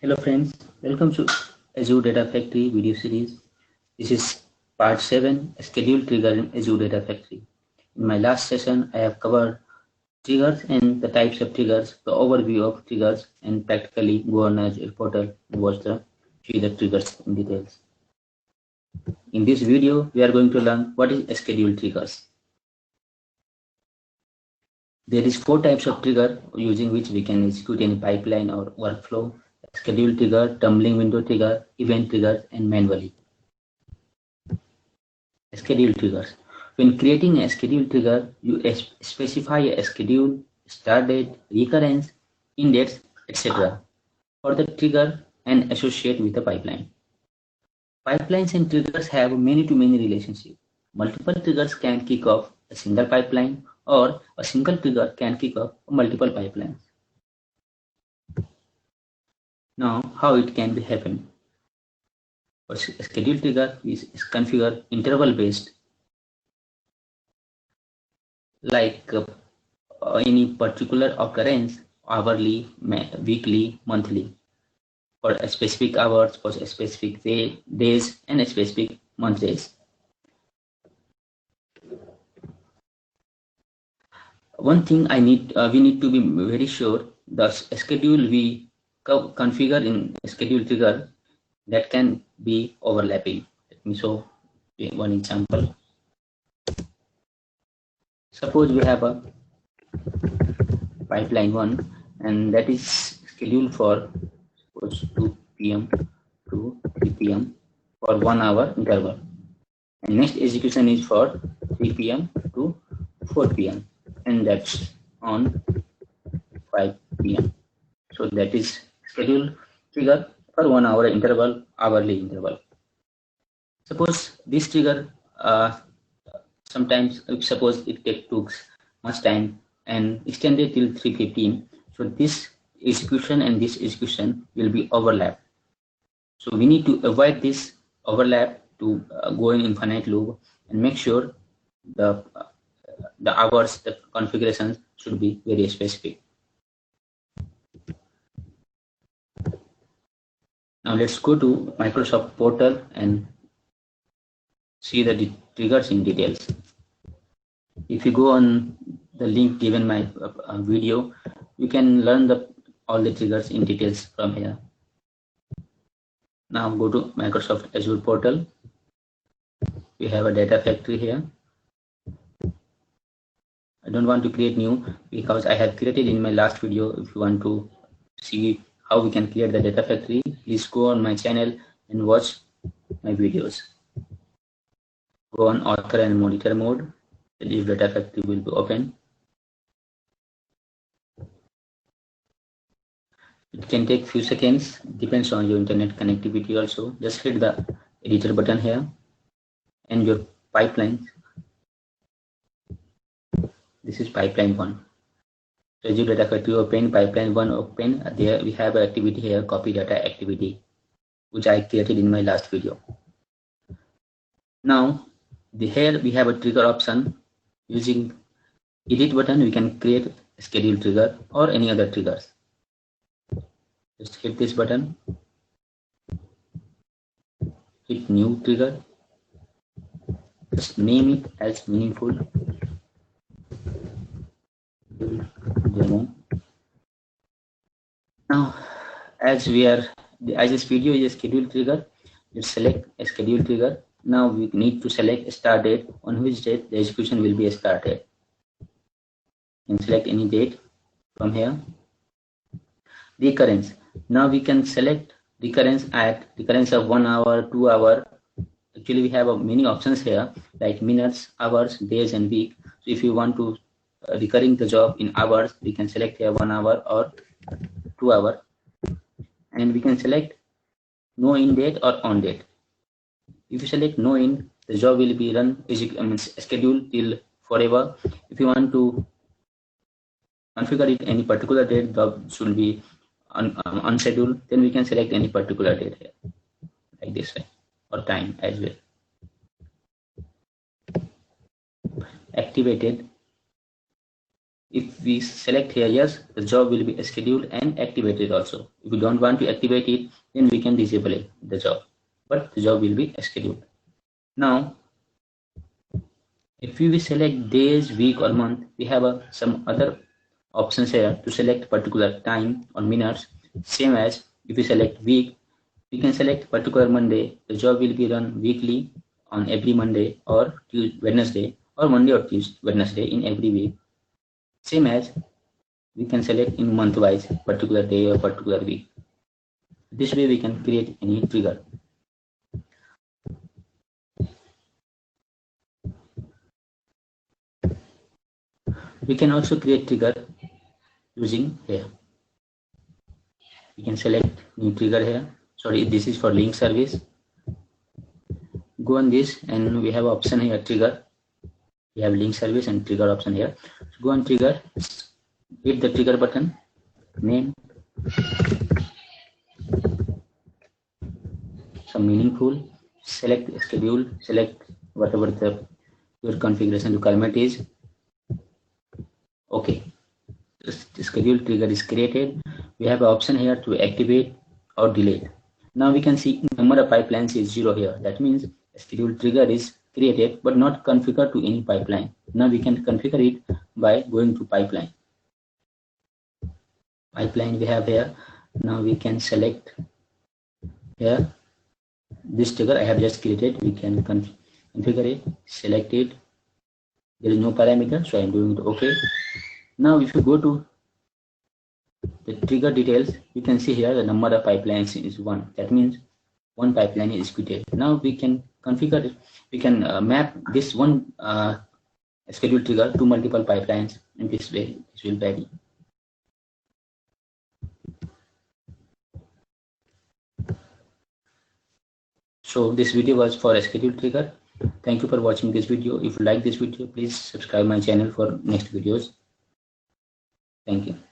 Hello friends, welcome to Azure Data Factory video series. This is part 7, schedule trigger in Azure Data Factory. In my last session, I have covered triggers and the types of triggers, the overview of triggers, and practically go on Azure portal and see the triggers in details. In this video, we are going to learn what is schedule triggers. There is 4 types of trigger using which we can execute any pipeline or workflow: schedule trigger, tumbling window trigger, event triggers, and manually. Schedule triggers. When creating a schedule trigger, you specify a schedule, start date, recurrence, end dates, etc. for the trigger and associate with the pipeline. Pipelines and triggers have many-to-many relationship. Multiple triggers can kick off a single pipeline, or a single trigger can kick off multiple pipelines. Now, how it can be happen? A schedule trigger is configured interval based, like any particular occurrence, hourly, weekly, monthly, for a specific hours, for a specific days, and a specific month days. One thing we need to be very sure: the schedule we configure in schedule trigger, that can be overlapping. Let me show one example. Suppose we have a pipeline 1, and that is scheduled for suppose 2 p.m. to 3 p.m. for 1 hour interval, and next execution is for 3 p.m. to 4 p.m. and that's on 5 p.m. So that is schedule trigger for 1 hour interval, hourly interval. Suppose this trigger sometimes, suppose it took much time and extended till 3:15. So this execution and this execution will be overlap. So we need to avoid this overlap to go in infinite loop and make sure the hours, the configurations should be very specific. Now let's go to Microsoft portal and see the triggers in details. If you go on the link given my video, you can learn all the triggers in details from here. Now go to Microsoft Azure portal. We have a data factory here. I don't want to create new because I have created in my last video. If you want to see how we can create the data factory, please go on my channel and watch my videos. Go on author and monitor mode. The Leaf data factory will be open. It can take few seconds, depends on your internet connectivity also. Just hit the editor button here and your pipeline. This is pipeline 1. So Azure Data Factory open, pipeline 1 open. There we have an activity here, copy data activity, which I created in my last video. Now here we have a trigger option. Using edit button, we can create a schedule trigger or any other triggers. Just hit this button, hit new trigger, just name it as meaningful demo. Now as this video is a schedule trigger, let's select a schedule trigger. Now we need to select a start date, on which date the execution will be started, and select any date from here. Recurrence. Now we can select recurrence of 1 hour, 2 hour. Actually we have many options here, like minutes, hours, days, and week. So if you want to recurring the job in hours, we can select here 1 hour or 2 hour, and we can select no end date or on date. If you select no end, the job will be run scheduled till forever. If you want to configure it any particular date, job should be unscheduled, then we can select any particular date here, like this way, or time as well. Activated. if we select here yes, the job will be scheduled and activated also. If we don't want to activate it, then we can disable it, the job, but the job will be scheduled. Now if we select days, week or month, we have some other options here to select particular time or minutes. Same as if we select week, we can select particular Monday. The job will be run weekly on every Monday or Wednesday, or Monday or Tuesday, Wednesday in every week. Same as we can select in month wise, particular day or particular week. This way we can create any trigger. We can also create trigger using here. We can select new trigger here. Sorry, this is for link service. Go on this and we have option here trigger. We have link service and trigger option here. So go on trigger, hit the trigger button, name some meaningful, select schedule, select whatever your configuration requirement is. Okay, the schedule trigger is created. We have an option here to activate or delete. Now we can see number of pipelines is 0 here. That means schedule trigger is created but not configured to any pipeline. Now we can configure it by going to pipeline. Pipeline we have here. Now we can select here this trigger I have just created. We can configure it, select it. There is no parameter, so I am doing it OK. Now if you go to the trigger details, you can see here the number of pipelines is 1. That means one pipeline is executed. Now we can configure it. We can map this one schedule trigger to multiple pipelines. In this way, this will vary. So this video was for a schedule trigger. Thank you for watching this video. If you like this video, please subscribe my channel for next videos. Thank you.